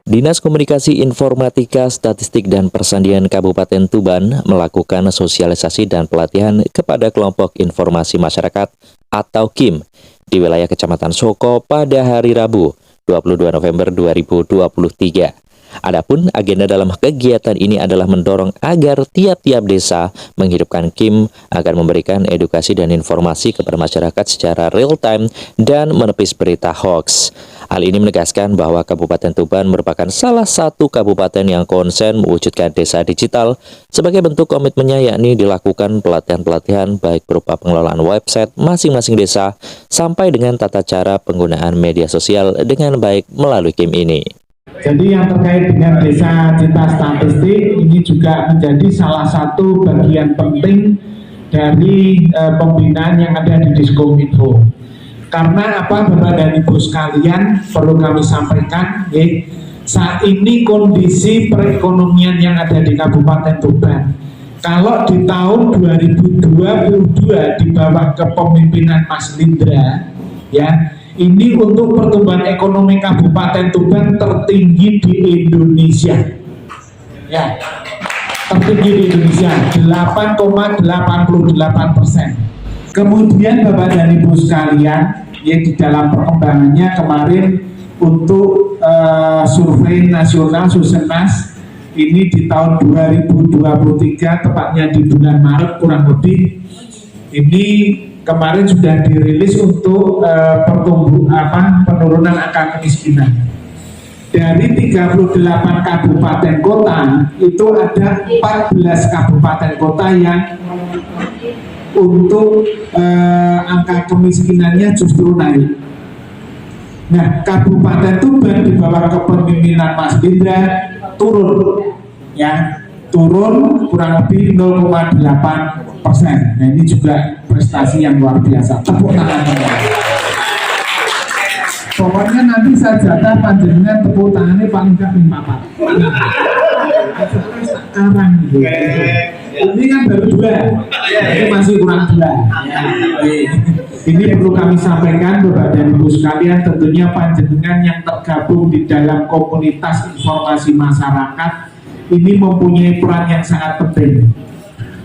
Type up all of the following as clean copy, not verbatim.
Dinas Komunikasi Informatika, Statistik dan Persandian Kabupaten Tuban melakukan sosialisasi dan pelatihan kepada kelompok informasi masyarakat atau KIM di wilayah Kecamatan Soko pada hari Rabu, 22 November 2023. Adapun agenda dalam kegiatan ini adalah mendorong agar tiap-tiap desa menghidupkan KIM agar memberikan edukasi dan informasi kepada masyarakat secara real time dan menepis berita hoax. Hal ini menegaskan bahwa Kabupaten Tuban merupakan salah satu kabupaten yang konsen mewujudkan desa digital. Sebagai bentuk komitmennya yakni dilakukan pelatihan-pelatihan baik berupa pengelolaan website masing-masing desa sampai dengan tata cara penggunaan media sosial dengan baik melalui KIM ini. Jadi yang terkait dengan Desa Cinta Statistik ini juga menjadi salah satu bagian penting dari pembinaan yang ada di Diskominfo. Karena apa, Bapak dan Ibu sekalian, perlu kami sampaikan, saat ini kondisi perekonomian yang ada di Kabupaten Tuban, kalau di tahun 2022 di bawah kepemimpinan Mas Lindra, ya, ini untuk pertumbuhan ekonomi Kabupaten Tuban tertinggi di Indonesia. Ya, tertinggi di Indonesia, 8,88%. Kemudian Bapak dan Ibu sekalian, ya, di dalam perkembangannya kemarin untuk survei nasional Susenas ini di tahun 2023, tepatnya di bulan Maret kurang lebih, ini kemarin sudah dirilis untuk penurunan angka kemiskinan. Dari 38 kabupaten kota, itu ada 14 kabupaten kota yang untuk angka kemiskinannya justru naik. Nah, Kabupaten Tuban di bawah kepemimpinan Mas Lindra turun, ya, turun kurang lebih 0,8%. Nah, ini juga prestasi yang luar biasa. Tepuk tangan. Pokoknya nanti saya jatah panjenengan tepuk tangannya paling nggak 5 sekarang gitu. Ini kan baru 2, ini masih kurang 2. Ini perlu kami sampaikan Bapak dan Ibu sekalian, tentunya panjenengan yang tergabung di dalam komunitas informasi masyarakat ini mempunyai peran yang sangat penting,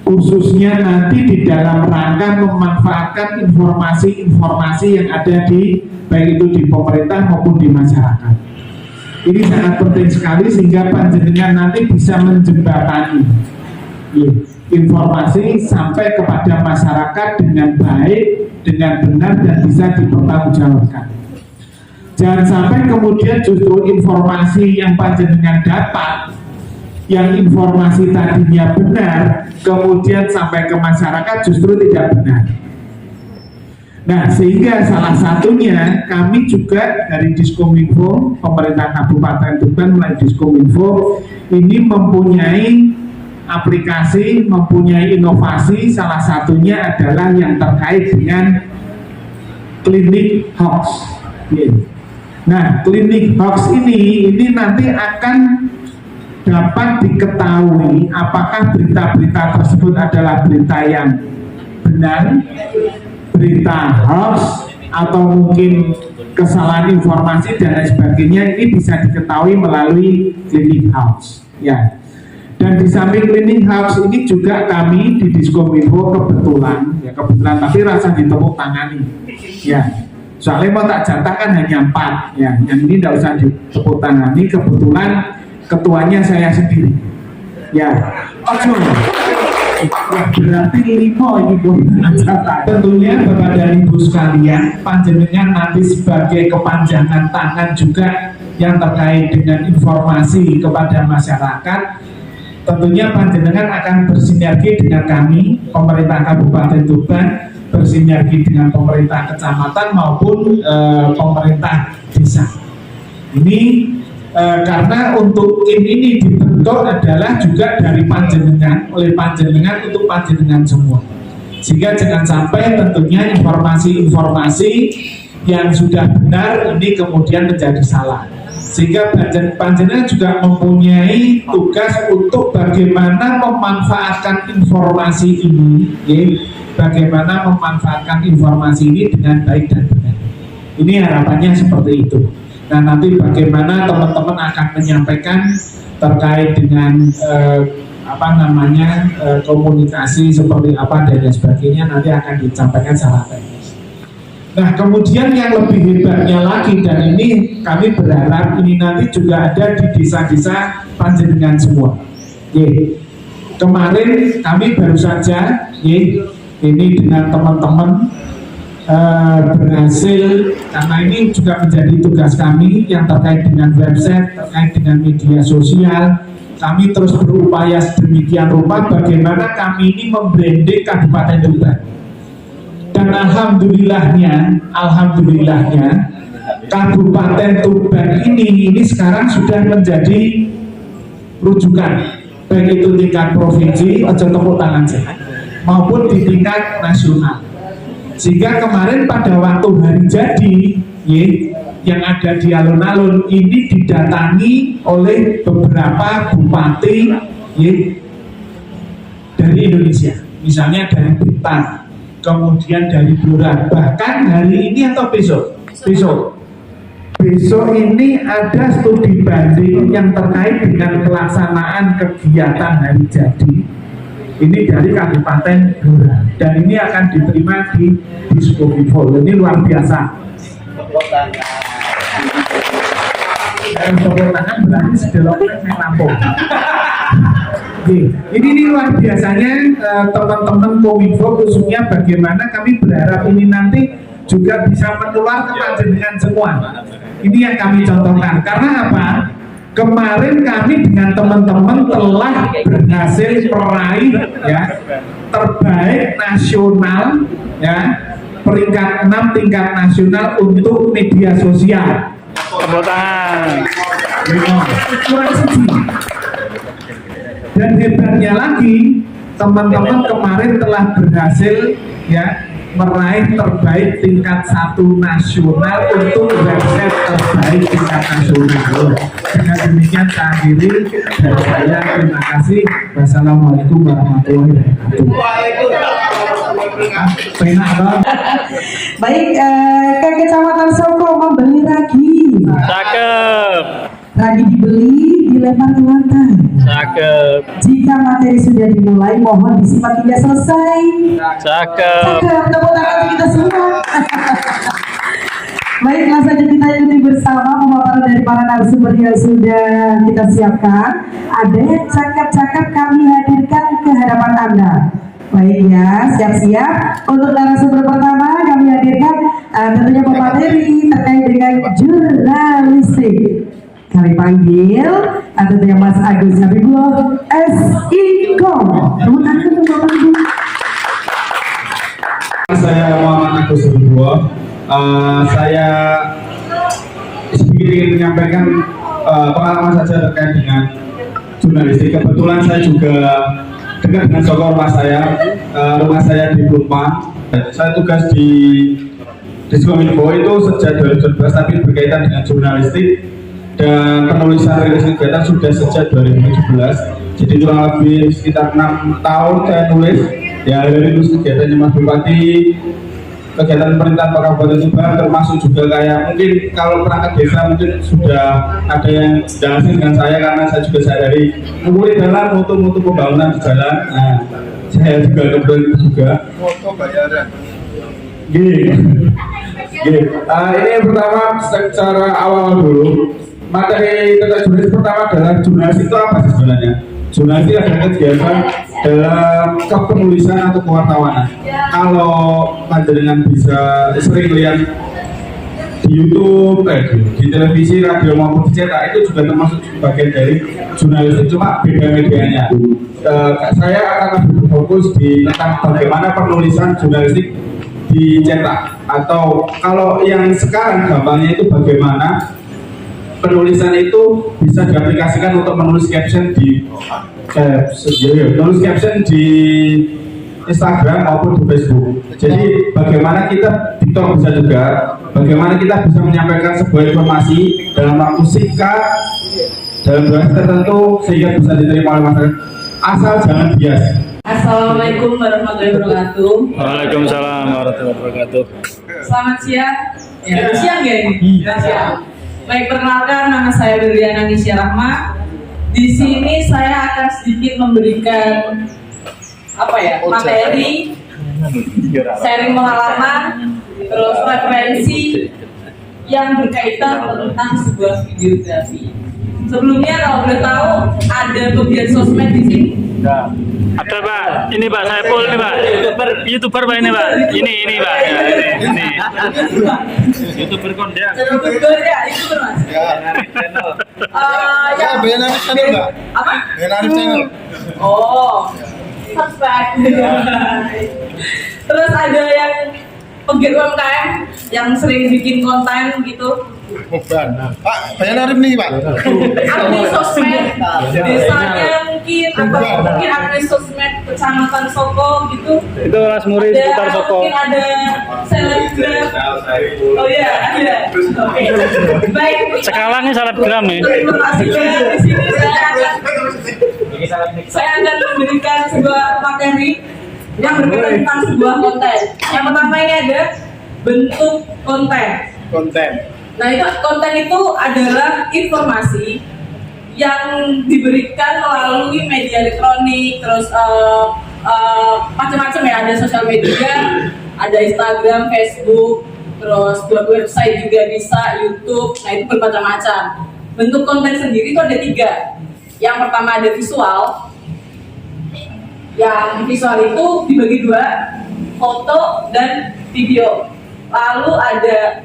khususnya nanti di dalam rangka memanfaatkan informasi-informasi yang ada di baik itu di pemerintah maupun di masyarakat. Ini sangat penting sekali sehingga panjenengan nanti bisa menjembatani informasi sampai kepada masyarakat dengan baik, dengan benar, dan bisa dipertanggungjawabkan. Jangan sampai kemudian justru informasi yang panjenengan dapat, yang informasi tadinya benar, kemudian sampai ke masyarakat justru tidak benar. Nah, sehingga salah satunya kami juga dari Diskominfo, pemerintah Kabupaten Tuban melalui Diskominfo ini mempunyai aplikasi, mempunyai inovasi, salah satunya adalah yang terkait dengan klinik hoax. Nah, klinik hoax ini nanti akan dapat diketahui apakah berita-berita tersebut adalah berita yang benar, berita hoax, atau mungkin kesalahan informasi dan lain sebagainya. Ini bisa diketahui melalui klinik hoax, ya. Dan di samping klinik hoax ini juga kami di Diskominfo kebetulan, tapi rasa ditepuk tangani, ya. Soalnya mau tak jatah kan hanya 4, ya. Yang ini tidak usah ditepuk tangani, kebetulan ketuanya saya sendiri, ya. Berarti 5 ini jatah. Tentunya Bapak dan Ibu sekalian, panjenengan nanti sebagai kepanjangan tangan juga yang terkait dengan informasi kepada masyarakat. Tentunya panjenengan akan bersinergi dengan kami, pemerintah Kabupaten Tuban, bersinergi dengan pemerintah kecamatan maupun pemerintah desa. Ini karena untuk KIM ini dibentuk adalah juga dari panjenengan, oleh panjenengan untuk panjenengan semua. Sehingga jangan sampai tentunya informasi-informasi yang sudah benar ini kemudian menjadi salah. Sehingga panjenengan juga mempunyai tugas untuk bagaimana memanfaatkan informasi ini, bagaimana memanfaatkan informasi ini dengan baik dan benar. Ini harapannya seperti itu. Nah, nanti bagaimana teman-teman akan menyampaikan terkait dengan komunikasi seperti apa dan lain sebagainya, nanti akan disampaikan secara teknis. Nah, kemudian yang lebih hebatnya lagi, dan ini kami berharap ini nanti juga ada di desa-desa panjenengan semua. Kemarin kami baru saja ini dengan teman-teman berhasil, karena ini juga menjadi tugas kami yang terkait dengan website, terkait dengan media sosial. Kami terus berupaya sedemikian rupa bagaimana kami ini membranding Kabupaten Tuban. Dan alhamdulillahnya Kabupaten Tuban ini sekarang sudah menjadi rujukan, baik itu tingkat provinsi, tepuk tangan saya, maupun di tingkat nasional. Sehingga kemarin pada waktu hari jadi yang ada di alun-alun ini didatangi oleh beberapa bupati dari Indonesia, misalnya dari Blitar, kemudian dari Blora, bahkan hari ini atau besok ini ada studi banding yang terkait dengan pelaksanaan kegiatan hari jadi ini dari Kabupaten Blora, dan ini akan diterima di Diskominfo. Ini luar biasa. Tepuk tangan berarti sedeloknya saya nampung. Ini luar biasanya teman-teman Kominfo, khususnya bagaimana kami berharap ini nanti juga bisa menular ke panjenengan semua. Ini yang kami contohkan. Karena apa? Kemarin kami dengan teman-teman telah berhasil meraih terbaik nasional peringkat 6 tingkat nasional untuk media sosial. Tepuk tangan. Dan hebatnya lagi, teman-teman kemarin telah berhasil meraih terbaik tingkat 1 nasional untuk website terbaik tingkat nasional. Dengan demikian saya akhiri dan saya terima kasih. Wassalamualaikum warahmatullahi wabarakatuh. Baik, ke Kecamatan Soko membeli ragi. Cakep. Ragi dibeli, dilempar ke lantai. Cakep. Jika materi sudah dimulai, mohon disimak hingga selesai. Cakep. Cakep, tepuk tangan untuk kita semua. Baik, langsung saja kita ikuti bersama pemaparan dari para narasumber yang sudah kita siapkan. Ada yang cakep-cakep kami hadirkan ke hadapan Anda. Baik ya, siap-siap. Untuk narasumber pertama kami hadirkan tentunya pemateri terkait dengan jurnalistik. Kami panggil tentunya Mas Agus Habibullah SIKOM. Tepuk tangan untuk Bapak Ibu. Saya Muhammad Agus Habibullah. Saya sedikit ingin menyampaikan pengalaman saja terkait dengan jurnalistik. Kebetulan saya juga dekat dengan Soko rumah saya di Pelumpang. Saya tugas di Diskominfo itu sejak 2012, tapi berkaitan dengan jurnalistik dan penulisan rilis kegiatan sudah sejak 2017. Jadi kurang lebih sekitar 6 tahun saya nulis dari rilis kegiatannya Mas Bupati, kegiatan pemerintahan Pak Kabupaten Tuban, termasuk juga kayak mungkin kalau perangkat desa mungkin sudah ada yang jelasin dengan saya, karena saya juga dari ngumpulin jalan, mutu-mutu pembangunan di jalan. Nah, saya juga kebetulan itu juga foto bayaran. Ini yang pertama secara awal dulu. Materi tentang jurnalis pertama adalah jurnalis itu apa sih sebenarnya? Jurnalis itu adalah kegiatan dalam kepenulisan atau kewartawanan. Kalau panjenengan bisa sering lihat di YouTube, di televisi, radio maupun di cetak, itu juga termasuk bagian dari jurnalistik, cuma beda medianya. Saya akan lebih berfokus di tentang bagaimana penulisan jurnalistik dicetak, atau kalau yang sekarang gampangnya itu bagaimana penulisan itu bisa diaplikasikan untuk menulis caption di Instagram maupun di Facebook. Jadi bagaimana kita TikTok bisa juga, bagaimana kita bisa menyampaikan sebuah informasi dalam waktu singkat, dalam durasi tertentu sehingga bisa diterima oleh masyarakat, asal jangan bias. Assalamualaikum warahmatullahi wabarakatuh. Waalaikumsalam warahmatullahi wabarakatuh. Selamat siang. Ya, siang ya ini. Siang. Baik, perkenalkan, nama saya Berliana Nisya Rahma. Di sini saya akan sedikit memberikan materi, sharing pengalaman, terus referensi yang berkaitan tentang sebuah videografi. Sebelumnya kalau boleh tahu ada pegiat sosmed di sini? Ada Pak, ini Pak Saiful nih Pak, YouTuber Pak ini Pak, ini Pak, ya, ini. YouTuber kondang. YouTuber ya, YouTuber Mas. Ya, Ben Arif channel Mbak. Apa? Ben Arif channel. Oh, subscribe. Terus ada yang pegiat UMKM yang sering bikin konten gitu. Bukan. Pak, Ben Arif nih Pak. Admin sosmed desanya mungkin atau mungkin admin sosmed kecamatan Soko gitu. Itu Mas Muri seputar Soko. Mungkin ada selebgram. Oh iya, ada. Oke. Baik. Sekarang ini selebgram nih. Terima kasih banyak. Di sini saya akan memberikan sebuah materi yang berkaitan tentang sebuah konten. Yang pertama ini ada bentuk konten. Nah, itu konten itu adalah informasi yang diberikan melalui media elektronik, terus macam-macam ya, ada sosial media, ada Instagram, Facebook, terus buat website juga bisa, YouTube, nah itu bermacam-macam. Bentuk konten sendiri itu ada 3. Yang pertama ada visual. Yang visual itu dibagi 2, foto dan video. Lalu ada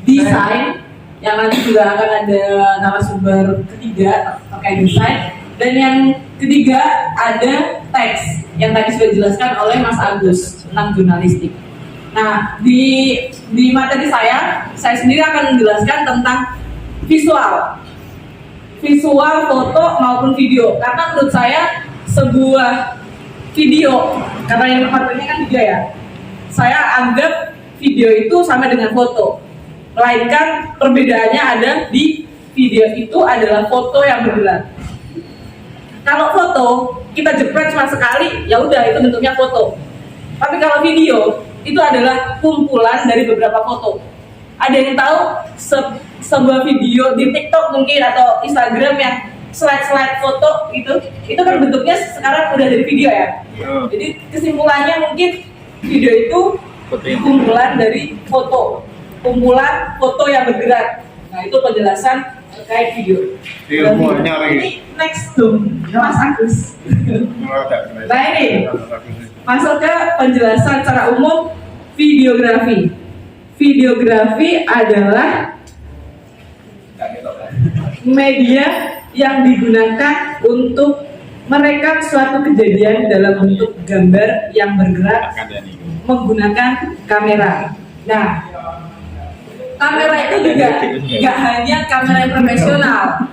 desain, yang nanti juga akan ada narasumber ketiga terkait desain, dan yang ketiga ada teks yang tadi sudah dijelaskan oleh Mas Agus tentang jurnalistik. Nah, di materi saya sendiri akan menjelaskan tentang visual, foto maupun video, karena menurut saya sebuah video, karena yang materinya kan 3 ya, saya anggap video itu sama dengan foto. Melainkan perbedaannya ada di video itu adalah foto yang bergerak. Kalau foto kita jepret cuma sekali, ya udah itu bentuknya foto. Tapi kalau video itu adalah kumpulan dari beberapa foto. Ada yang tahu sebuah video di TikTok mungkin atau Instagram yang slide foto itu kan bentuknya sekarang udah dari video ya. Jadi kesimpulannya mungkin video itu kumpulan dari foto. Kumpulan foto yang bergerak. Nah, itu penjelasan terkait video. Ini next dong, Mas Agus. Nah, ini masuk ke penjelasan secara umum videografi. Videografi adalah media yang digunakan untuk merekam suatu kejadian dalam bentuk gambar yang bergerak menggunakan kamera. Nah, kamera itu juga nggak hanya kamera yang profesional.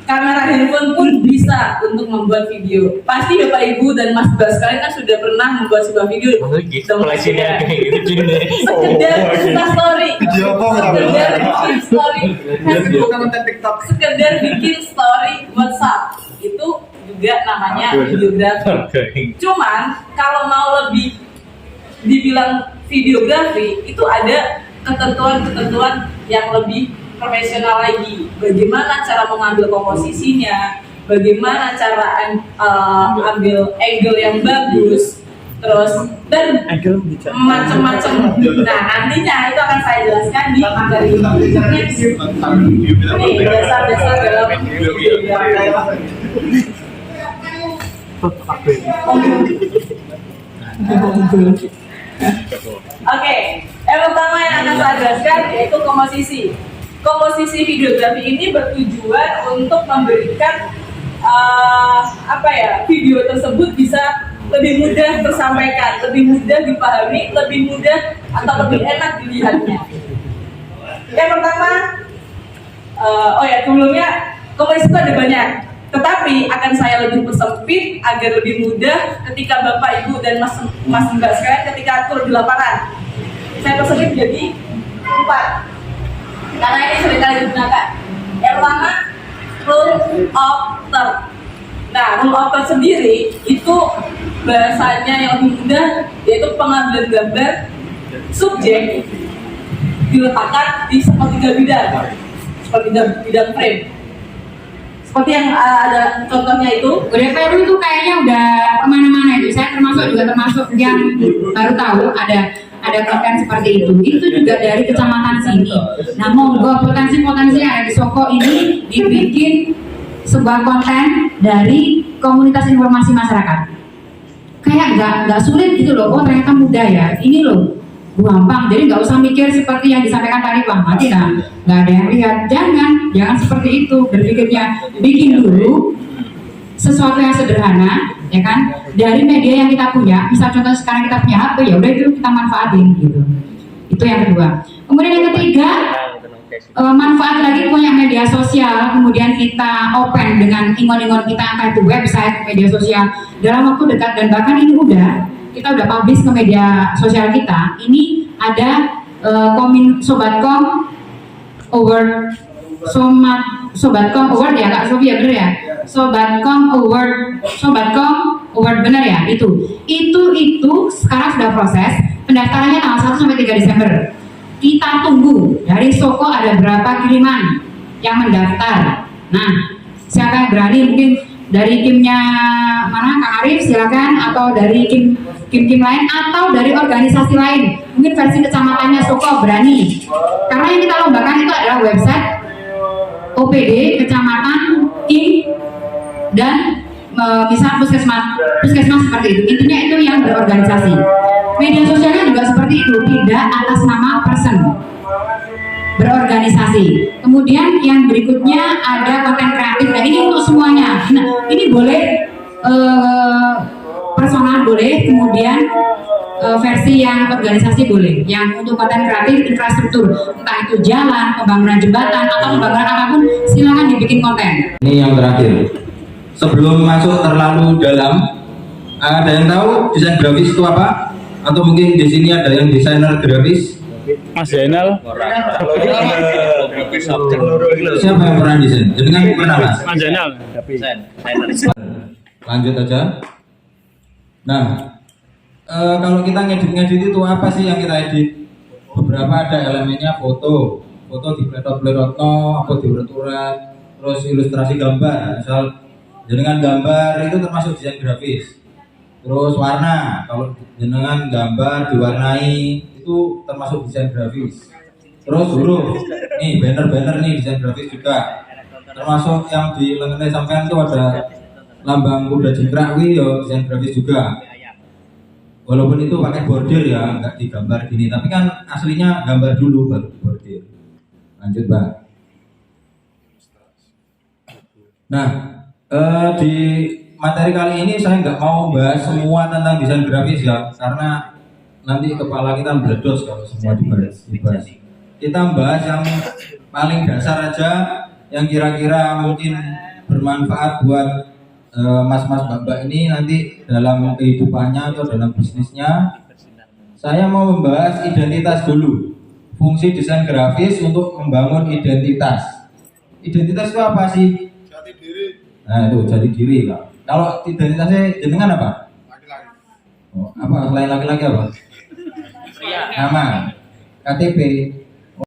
Kamera handphone pun bisa untuk membuat video. Pasti Bapak Ibu dan Mas Bas kalian kan sudah pernah membuat sebuah video. Sekedar Insta story, sekedar bikin story Facebook, sekedar bikin story WhatsApp, itu juga namanya videografi. Cuman kalau mau lebih dibilang videografi, itu ada ketentuan-ketentuan yang lebih profesional lagi. Bagaimana cara mengambil komposisinya, bagaimana cara ambil angle yang bagus, terus dan macam-macam. Nah, nantinya itu akan saya jelaskan di materi next. Ini dasar-dasar dalam videografi. Oke, yang pertama yang akan saya jelaskan yaitu komposisi. Komposisi videografi ini bertujuan untuk memberikan video tersebut bisa lebih mudah tersampaikan, lebih mudah dipahami, lebih mudah atau lebih enak dilihatnya. Yang pertama, sebelumnya komposisi itu ada banyak, tetapi akan saya lebih persempit agar lebih mudah ketika Bapak Ibu dan Mas Mbak sekalian ketika atur di lapangan. Saya persempit jadi 4. Karena ini seringkali digunakan. Yang pertama, rule of third. Nah, rule of third sendiri itu bahasanya yang lebih mudah, yaitu pengambilan gambar subjek diletakkan di sepertiga bidang frame. Seperti yang ada contohnya itu. Budaya Peru itu kayaknya udah kemana-mana itu. Saya termasuk yang baru tahu ada konten seperti itu. Itu juga dari kecamatan sini. Nah, monggo potensi-potensi yang ada di Soko ini dibikin sebuah konten dari komunitas informasi masyarakat. Kayak nggak sulit gitu loh. Oh ternyata mudah ya. Ini loh gampang. Jadi nggak usah mikir seperti yang disampaikan tadi Bang Mati lah. Nggak ada yang lihat. Jangan seperti itu. Berpikirnya bikin dulu sesuatu yang sederhana, ya kan? Dari media yang kita punya. Misal contoh sekarang kita punya HP, ya udah itu kita manfaatin gitu. Itu yang kedua. Kemudian yang ketiga, manfaat lagi punya media sosial, kemudian kita open dengan ingon-ingon kita, entah itu website, media sosial dalam waktu dekat, dan bahkan ini kita udah publish ke media sosial kita. Ini ada Sobatkom Award, Sobatkom Award ya Kak Sofi ya, bener ya? Sobatkom Award bener ya? Itu sekarang sudah proses pendaftarannya tanggal 1 sampai 3 Desember. Kita tunggu dari Soko ada berapa kiriman yang mendaftar. Nah, siapa yang berani, mungkin dari timnya mana Kang Arif silakan, atau dari tim lain, atau dari organisasi lain, mungkin versi kecamatannya Soko berani. Karena yang kita lombakan itu adalah website OPD kecamatan, tim, dan misal puskesmas seperti itu. Intinya itu yang berorganisasi. Media sosialnya juga seperti itu, tidak atas nama person, berorganisasi. Kemudian yang berikutnya ada konten kreatif. Nah ini untuk semuanya. Nah ini boleh personal boleh, kemudian versi yang organisasi boleh. Yang untuk konten kreatif infrastruktur, entah itu jalan, pembangunan jembatan, atau pembangunan apapun, silakan dibikin konten. Ini yang terakhir. Sebelum masuk terlalu dalam, ada yang tahu desain grafis itu apa? Atau mungkin di sini ada yang desainer grafis? Mas Zainal. Siapa yang pernah desain? Jadi kan pernah Mas? Mas Zainal. Lanjut aja. Nah, kalau kita ngedit itu apa sih yang kita edit? Beberapa ada elemennya foto dipletot-pletot, apa diurat-urat, terus ilustrasi gambar. Misal jenengan gambar itu termasuk desain grafis. Terus warna, kalau jenengan gambar diwarnai itu termasuk desain grafis. Terus huruf, nih banner nih desain grafis juga. Termasuk yang di lengannya sampean itu ada lambang kuda jingkrak, ya desain grafis juga. Walaupun itu pakai bordir ya, nggak digambar gini, tapi kan aslinya gambar dulu baru bordir. Lanjut Bang. Nah, di materi kali ini saya nggak mau bahas semua tentang desain grafis ya, karena nanti kepala kita meledos kalau semua dibahas. Kita bahas yang paling dasar aja, yang kira-kira mungkin bermanfaat buat mas-mas mbak-mbak ini nanti dalam kehidupannya atau dalam bisnisnya. Saya mau membahas identitas dulu, fungsi desain grafis untuk membangun identitas. Identitas itu apa sih? Jati diri. Nah itu jati diri Kak. Kalau identitasnya jenengan apa? Laki-laki. Oh, apa selain laki-laki apa? Nama, KTP,